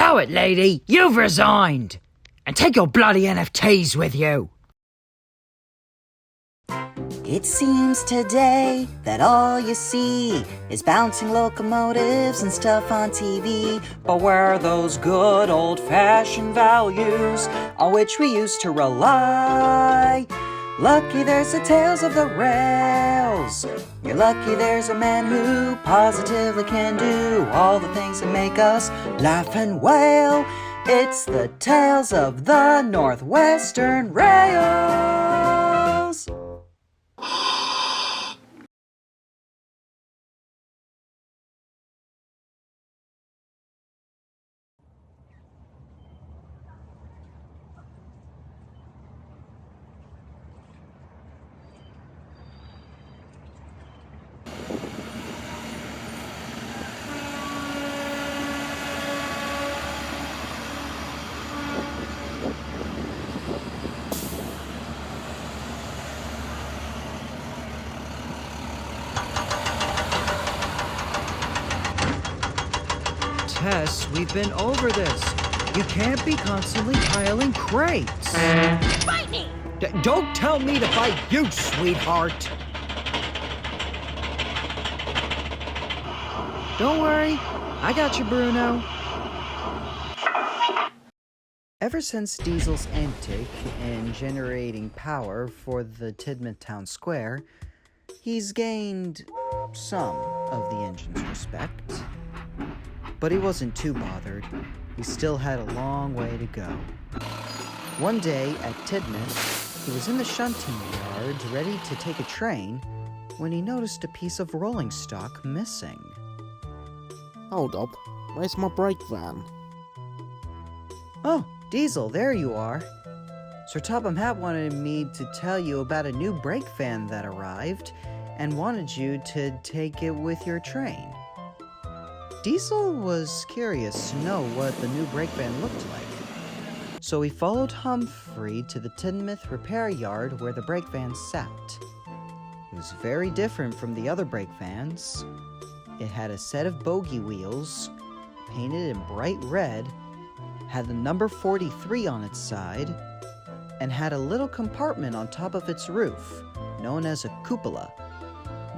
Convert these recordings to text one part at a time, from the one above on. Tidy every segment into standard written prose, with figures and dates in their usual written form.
Stow it, lady! You've resigned! And take your bloody NFTs with you! It seems today that all you see is bouncing locomotives and stuff on TV. But where are those good old-fashioned values on which we used to rely? Lucky there's the tales of the rails. You're lucky there's a man who positively can do all the things that make us laugh and wail. It's the tales of the Northwestern Rails. Tess, we've been over this. You can't be constantly piling crates. Bite me! Don't tell me to bite you, sweetheart. Don't worry, I got you, Bruno. Ever since Diesel's antic in generating power for the Tidmouth Town Square, he's gained some of the engine's respect. But he wasn't too bothered. He still had a long way to go. One day at Tidmouth, he was in the shunting yard ready to take a train when he noticed a piece of rolling stock missing. Hold up, where's my brake van? Oh, Diesel, there you are. Sir Topham Hatt wanted me to tell you about a new brake van that arrived and wanted you to take it with your train. Diesel was curious to know what the new brake van looked like. So he followed Humphrey to the Tidmouth repair yard where the brake van sat. It was very different from the other brake vans. It had a set of bogie wheels, painted in bright red, had the number 43 on its side, and had a little compartment on top of its roof, known as a cupola.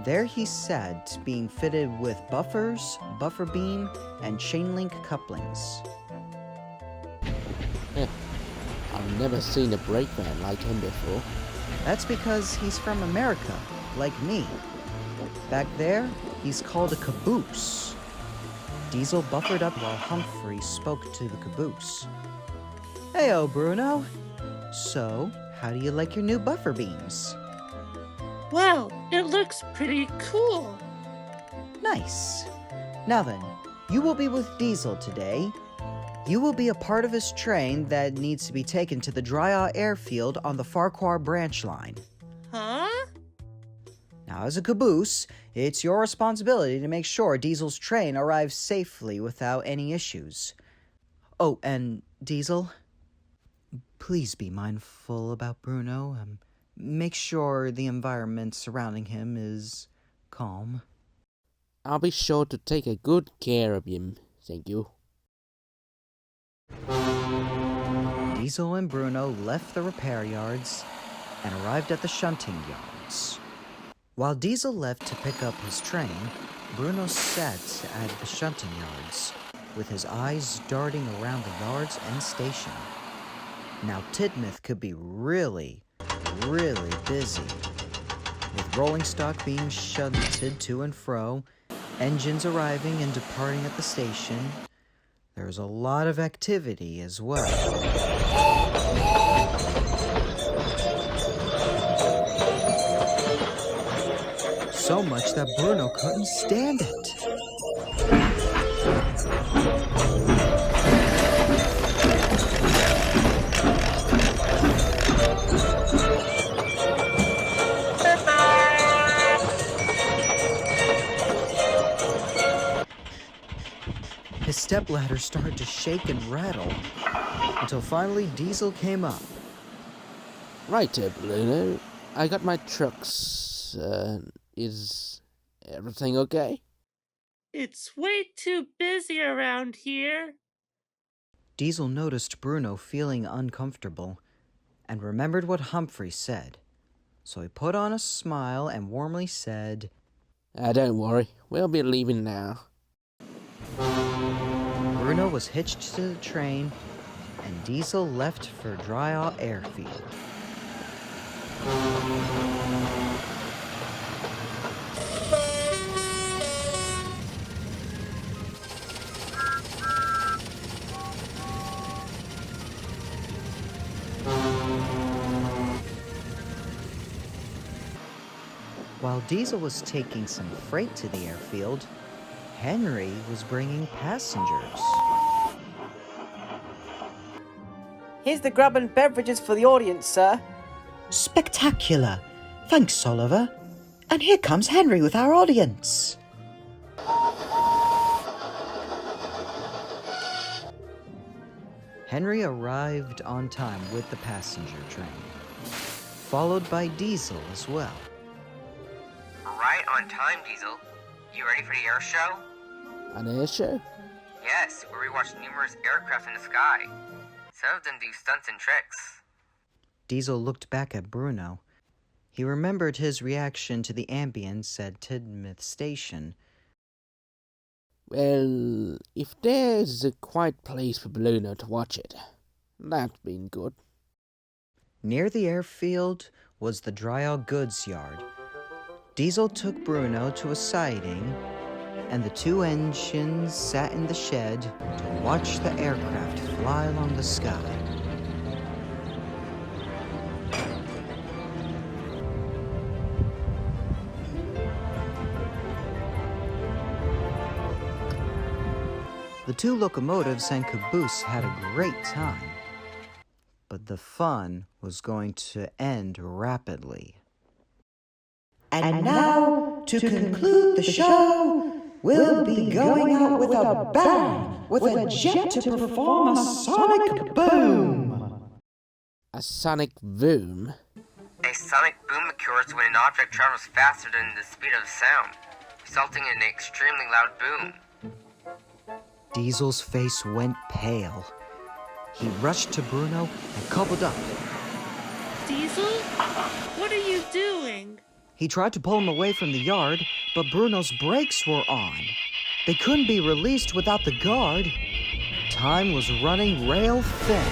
There he sat, being fitted with buffers, buffer beam, and chain link couplings. I've never seen a brake van like him before. That's because he's from America, like me. Back there, he's called a caboose. Diesel buffered up while Humphrey spoke to the caboose. Heyo, Bruno. So, how do you like your new buffer beams? Well, it looks pretty cool. Nice. Now then, you will be with Diesel today. You will be a part of his train that needs to be taken to the Drya airfield on the Farquhar branch line. Huh? Now, as a caboose, it's your responsibility to make sure Diesel's train arrives safely without any issues. Oh, and Diesel, please be mindful about Bruno. Make sure the environment surrounding him is calm. I'll be sure to take a good care of him, thank you. Diesel and Bruno left the repair yards and arrived at the shunting yards. While Diesel left to pick up his train, Bruno sat at the shunting yards, with his eyes darting around the yards and station. Now Tidmouth could be really busy, with rolling stock being shunted to and fro, engines arriving and departing at the station. There's a lot of activity as well. So much that Bruno couldn't stand it. His stepladder started to shake and rattle, until finally Diesel came up. Right, Bruno. I got my trucks. Is everything okay? It's way too busy around here. Diesel noticed Bruno feeling uncomfortable and remembered what Humphrey said. So he put on a smile and warmly said, Don't worry, we'll be leaving now. Bruno was hitched to the train and Diesel left for Dryall Airfield. While Diesel was taking some freight to the airfield, Henry was bringing passengers. Here's the grub and beverages for the audience, sir. Spectacular. Thanks, Oliver. And here comes Henry with our audience. Henry arrived on time with the passenger train, followed by Diesel as well. Right on time, Diesel. You ready for the air show? An air show? Yes, where we watch numerous aircraft in the sky. Some of them do stunts and tricks. Diesel looked back at Bruno. He remembered his reaction to the ambience at Tidmouth Station. Well, if there's a quiet place for Bruno to watch it, that's been good. Near the airfield was the Dryall goods yard. Diesel took Bruno to a siding, and the two engines sat in the shed to watch the aircraft fly along the sky. The two locomotives and caboose had a great time, but the fun was going to end rapidly. And now, to conclude the show, we'll be going out with a bang, with a jet to perform a sonic boom. A sonic boom? A sonic boom occurs when an object travels faster than the speed of sound, resulting in an extremely loud boom. Diesel's face went pale. He rushed to Bruno and coupled up. Diesel? What are you doing? He tried to pull him away from the yard, but Bruno's brakes were on. They couldn't be released without the guard. Time was running rail thin.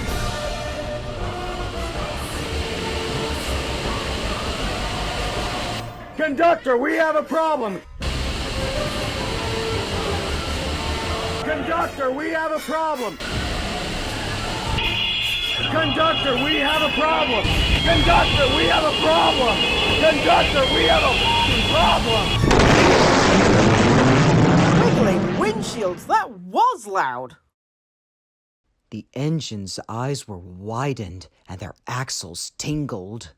Conductor, we have a problem! Conductor, we have a problem! Conductor, we have a problem! Conductor, we have a problem! Conductor, we have a fucking problem! Wiggling windshields, that was loud! The engine's eyes were widened and their axles tingled.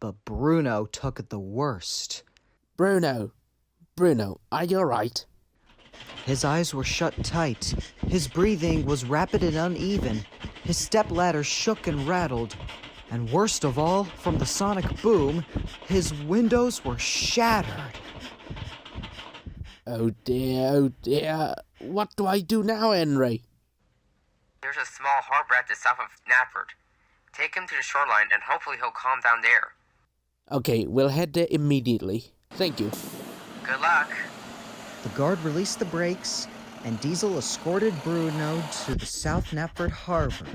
But Bruno took it the worst. Bruno, are you alright? His eyes were shut tight. His breathing was rapid and uneven. His stepladder shook and rattled. And worst of all, from the sonic boom, his windows were shattered. Oh dear. What do I do now, Henry? There's a small harbor at the south of Knapford. Take him to the shoreline and hopefully he'll calm down there. Okay, we'll head there immediately. Thank you. Good luck. The guard released the brakes, and Diesel escorted Bruno to the South Knapford Harbor.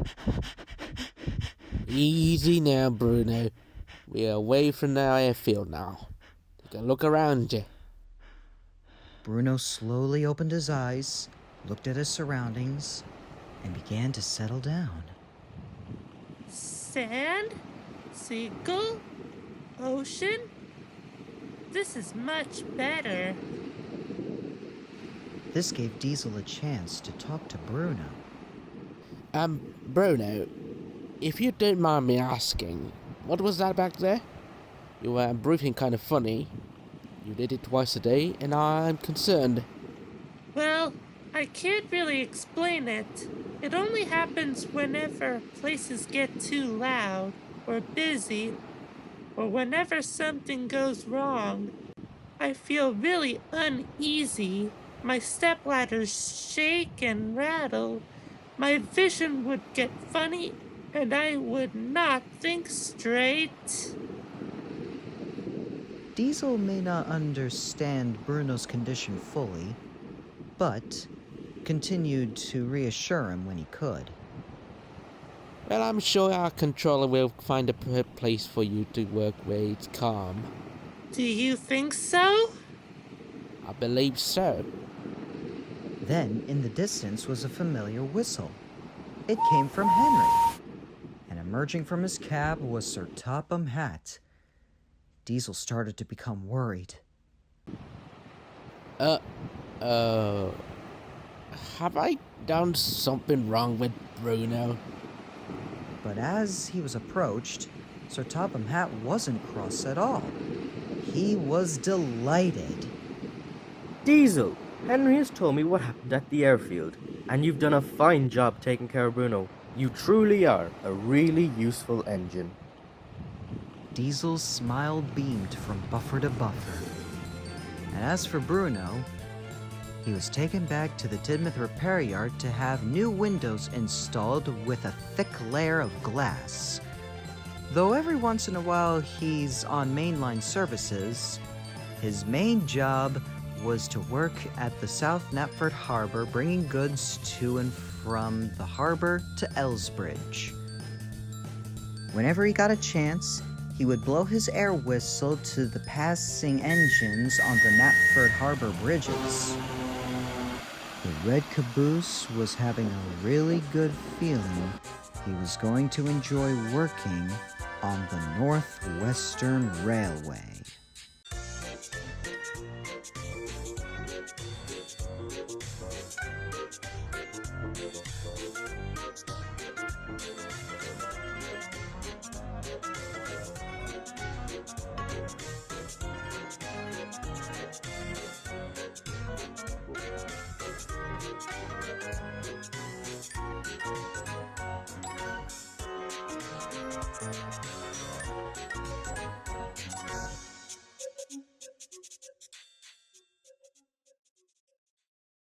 Easy now, Bruno. We're away from the airfield now. Take a look around you. Bruno slowly opened his eyes, looked at his surroundings, and began to settle down. Sand? Seagull? Ocean? This is much better. This gave Diesel a chance to talk to Bruno. Bruno, if you don't mind me asking, what was that back there? You were breathing kind of funny. You did it twice a day, and I'm concerned. Well, I can't really explain it. It only happens whenever places get too loud or busy, or whenever something goes wrong. I feel really uneasy. My stepladders shake and rattle. my vision would get funny and I would not think straight. Diesel may not understand Bruno's condition fully, but continued to reassure him when he could. Well, I'm sure our controller will find a place for you to work where it's calm. Do you think so? I believe so. Then, in the distance, was a familiar whistle. It came from Henry, and emerging from his cab was Sir Topham Hatt. Diesel started to become worried. Have I done something wrong with Bruno? But as he was approached, Sir Topham Hatt wasn't cross at all. He was delighted. Diesel, Henry has told me what happened at the airfield, and you've done a fine job taking care of Bruno. You truly are a really useful engine. Diesel's smile beamed from buffer to buffer. And as for Bruno, he was taken back to the Tidmouth repair yard to have new windows installed with a thick layer of glass. Though every once in a while he's on mainline services, his main job was to work at the South Knapford Harbor, bringing goods to and from the harbor to Elsbridge. Whenever he got a chance, he would blow his air whistle to the passing engines on the Knapford Harbor bridges. The red caboose was having a really good feeling he was going to enjoy working on the Northwestern Railway.